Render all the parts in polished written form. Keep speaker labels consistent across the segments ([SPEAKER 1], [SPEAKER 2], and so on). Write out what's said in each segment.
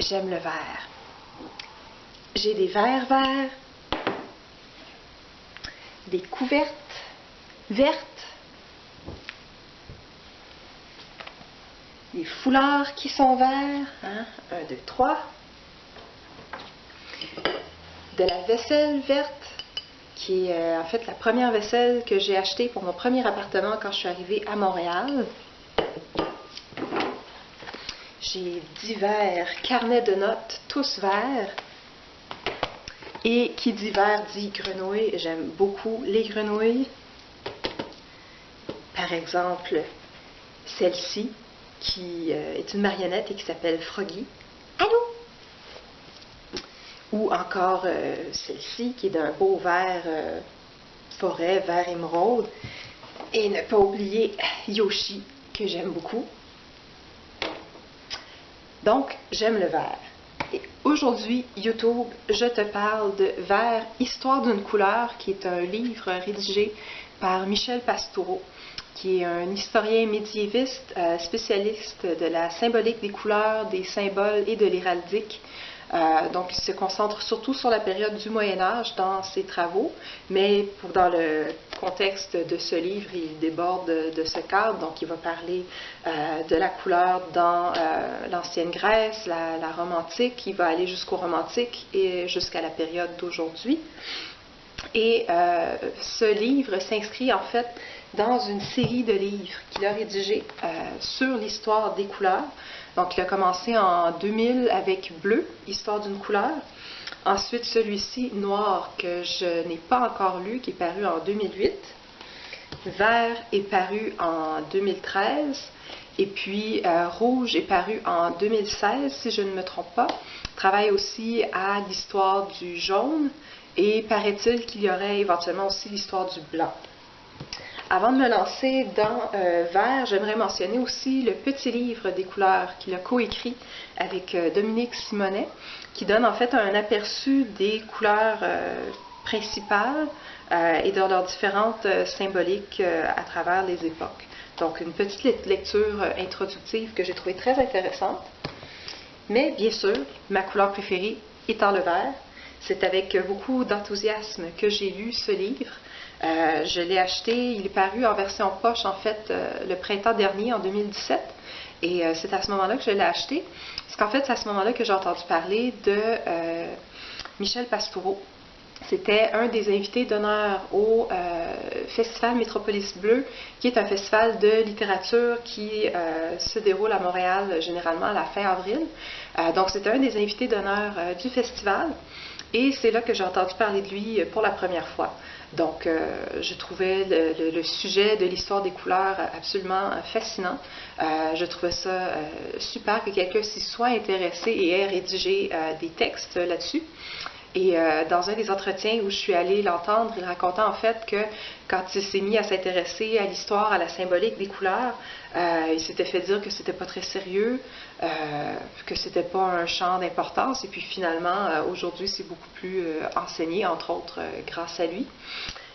[SPEAKER 1] j'aime le vert. J'ai des verres verts, des couvertes vertes, des foulards qui sont verts, 1, 2, 3, de la vaisselle verte, qui est en fait la première vaisselle que j'ai achetée pour mon premier appartement quand je suis arrivée à Montréal. J'ai divers carnets de notes, tous verts. Et qui dit vert dit grenouille. J'aime beaucoup les grenouilles. Par exemple, celle-ci, qui est une marionnette et qui s'appelle Froggy. Allô? Ou encore celle-ci, qui est d'un beau vert forêt, vert émeraude. Et ne pas oublier Yoshi, que j'aime beaucoup. Donc, j'aime le vert. Et aujourd'hui, YouTube, je te parle de Vert, Histoire d'une couleur, qui est un livre rédigé par Michel Pastoureau, qui est un historien médiéviste, spécialiste de la symbolique des couleurs, des symboles et de l'héraldique. Donc, il se concentre surtout sur la période du Moyen-Âge dans ses travaux, mais dans le contexte de ce livre, il déborde de ce cadre. Donc, il va parler de la couleur dans l'ancienne Grèce, la Rome antique, il va aller jusqu'au romantique et jusqu'à la période d'aujourd'hui. Et ce livre s'inscrit en fait dans une série de livres qu'il a rédigés sur l'histoire des couleurs. Donc, il a commencé en 2000 avec Bleu, Histoire d'une couleur. Ensuite, celui-ci, Noir, que je n'ai pas encore lu, qui est paru en 2008. Vert est paru en 2013. Et puis, Rouge est paru en 2016, si je ne me trompe pas. Il travaille aussi à l'histoire du jaune. Et paraît-il qu'il y aurait éventuellement aussi l'histoire du blanc. Avant de me lancer dans Vert, j'aimerais mentionner aussi le petit livre des couleurs qu'il a coécrit avec Dominique Simonet, qui donne en fait un aperçu des couleurs principales et de leurs différentes symboliques à travers les époques. Donc une petite lecture introductive que j'ai trouvée très intéressante. Mais bien sûr, ma couleur préférée étant le vert, c'est avec beaucoup d'enthousiasme que j'ai lu ce livre. Je l'ai acheté, il est paru en version poche en fait le printemps dernier, en 2017. Et c'est à ce moment-là que je l'ai acheté. Parce qu'en fait, c'est à ce moment-là que j'ai entendu parler de Michel Pastoureau. C'était un des invités d'honneur au Festival Métropolis Bleu, qui est un festival de littérature qui se déroule à Montréal généralement à la fin avril. Donc, c'était un des invités d'honneur du festival. Et c'est là que j'ai entendu parler de lui pour la première fois. Donc, je trouvais le sujet de l'histoire des couleurs absolument fascinant. Je trouvais ça super que quelqu'un s'y soit intéressé et ait rédigé des textes là-dessus. Et dans un des entretiens où je suis allée l'entendre, il racontait en fait que quand il s'est mis à s'intéresser à l'histoire, à la symbolique des couleurs, il s'était fait dire que c'était pas très sérieux, que c'était pas un champ d'importance. Et puis finalement, aujourd'hui, c'est beaucoup plus enseigné, entre autres, grâce à lui.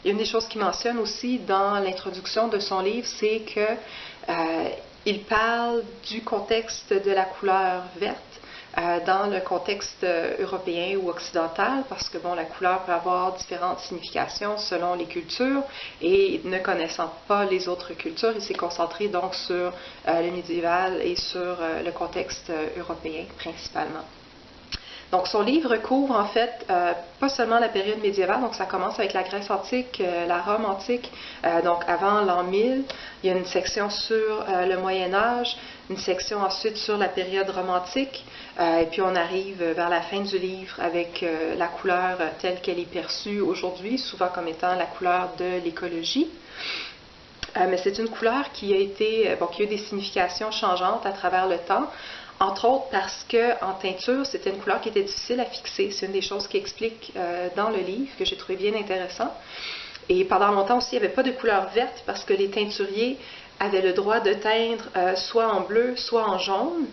[SPEAKER 1] Et une des choses qu'il mentionne aussi dans l'introduction de son livre, c'est que il parle du contexte de la couleur verte dans le contexte européen ou occidental, parce que bon, la couleur peut avoir différentes significations selon les cultures, et ne connaissant pas les autres cultures, il s'est concentré donc sur le médiéval et sur le contexte européen principalement. Donc, son livre couvre en fait pas seulement la période médiévale, donc ça commence avec la Grèce antique, la Rome antique, donc avant l'an 1000. Il y a une section sur le Moyen Âge, une section ensuite sur la période romantique, et puis on arrive vers la fin du livre avec la couleur telle qu'elle est perçue aujourd'hui, souvent comme étant la couleur de l'écologie. Mais c'est une couleur qui a été, qui a eu des significations changeantes à travers le temps. Entre autres parce qu'en teinture, c'était une couleur qui était difficile à fixer. C'est une des choses qui explique dans le livre, que j'ai trouvé bien intéressant. Et pendant longtemps aussi, il n'y avait pas de couleur verte parce que les teinturiers avaient le droit de teindre soit en bleu, soit en jaune.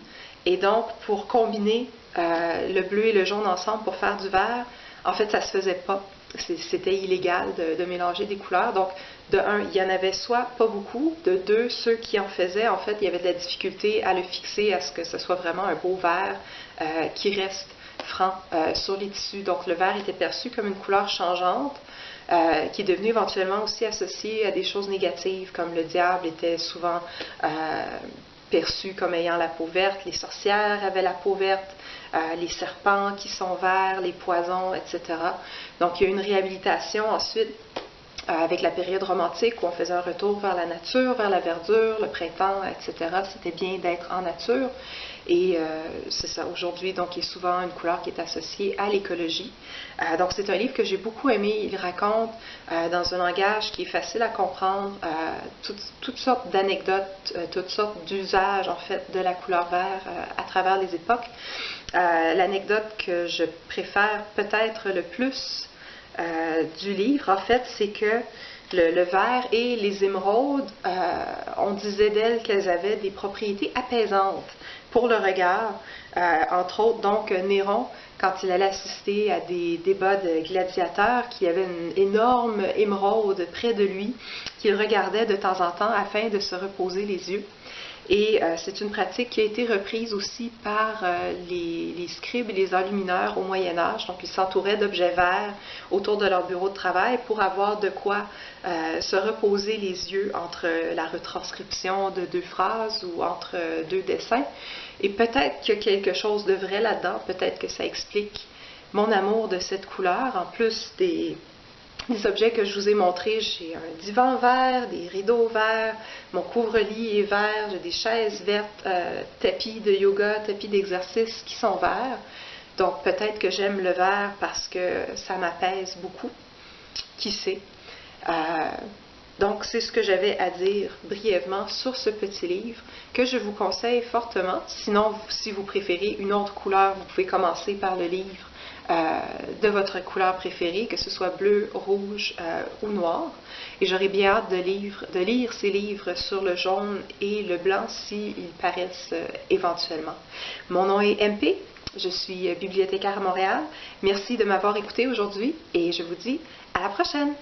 [SPEAKER 1] Et donc, pour combiner le bleu et le jaune ensemble pour faire du vert, en fait, ça ne se faisait pas. C'était illégal de mélanger des couleurs. Donc, de un, il y en avait soit pas beaucoup, de deux, ceux qui en faisaient, en fait, il y avait de la difficulté à le fixer, à ce que ce soit vraiment un beau vert qui reste franc sur les tissus. Donc le vert était perçu comme une couleur changeante, qui est devenue éventuellement aussi associée à des choses négatives, comme le diable était souvent perçu comme ayant la peau verte, les sorcières avaient la peau verte, les serpents qui sont verts, les poisons, etc. Donc il y a eu une réhabilitation ensuite avec la période romantique où on faisait un retour vers la nature, vers la verdure, le printemps, etc. C'était bien d'être en nature. Et c'est ça, aujourd'hui, donc, il est souvent une couleur qui est associée à l'écologie. Donc, c'est un livre que j'ai beaucoup aimé. Il raconte dans un langage qui est facile à comprendre toutes sortes d'anecdotes, toutes sortes d'usages, en fait, de la couleur vert à travers les époques. L'anecdote que je préfère peut-être le plus du livre, en fait, c'est que le vert et les émeraudes, on disait d'elles qu'elles avaient des propriétés apaisantes pour le regard. Entre autres, donc, Néron, quand il allait assister à des débats de gladiateurs, qui avait une énorme émeraude près de lui, qu'il regardait de temps en temps afin de se reposer les yeux. Et c'est une pratique qui a été reprise aussi par les scribes et les enlumineurs au Moyen Âge. Donc, ils s'entouraient d'objets verts autour de leur bureau de travail pour avoir de quoi se reposer les yeux entre la retranscription de 2 phrases ou entre 2 dessins. Et peut-être qu'il y a quelque chose de vrai là-dedans, peut-être que ça explique mon amour de cette couleur, en plus des objets que je vous ai montrés. J'ai un divan vert, des rideaux verts, mon couvre-lit est vert, j'ai des chaises vertes, tapis de yoga, tapis d'exercice qui sont verts. Donc peut-être que j'aime le vert parce que ça m'apaise beaucoup. Qui sait? Donc c'est ce que j'avais à dire brièvement sur ce petit livre que je vous conseille fortement. Sinon, si vous préférez une autre couleur, vous pouvez commencer par le livre de votre couleur préférée, que ce soit bleu, rouge ou noir. Et j'aurais bien hâte de lire ces livres sur le jaune et le blanc s'ils paraissent éventuellement. Mon nom est MP, je suis bibliothécaire à Montréal. Merci de m'avoir écouté aujourd'hui et je vous dis à la prochaine!